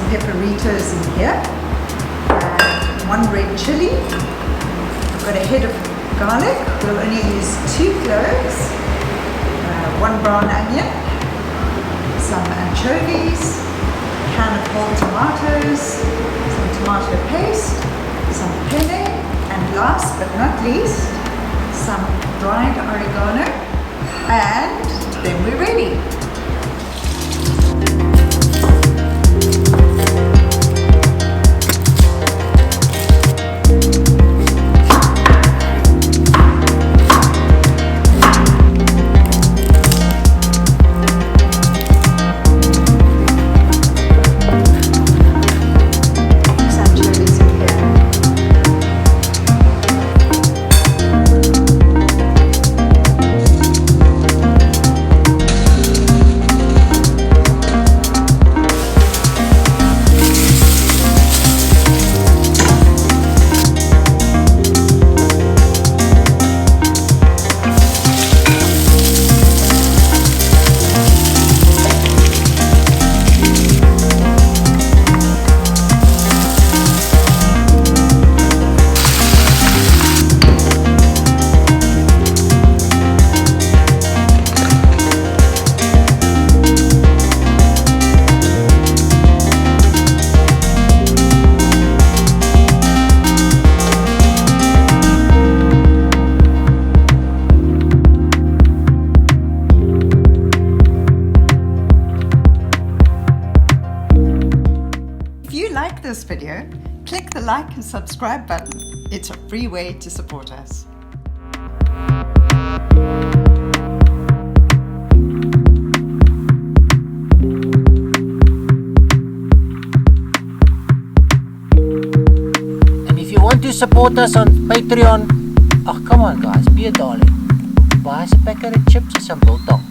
Pepperitos in here, one red chilli. I've got a head of garlic. We'll only use 2 cloves, 1 brown onion, some anchovies, a can of whole tomatoes, some tomato paste, some penne, and last but not least, some dried oregano, and then we're ready. Like this video, click the like and subscribe button. It's a free way to support us. And if you want to support us on Patreon, oh come on guys, be a darling. Buy us a packet of chips or some biltong.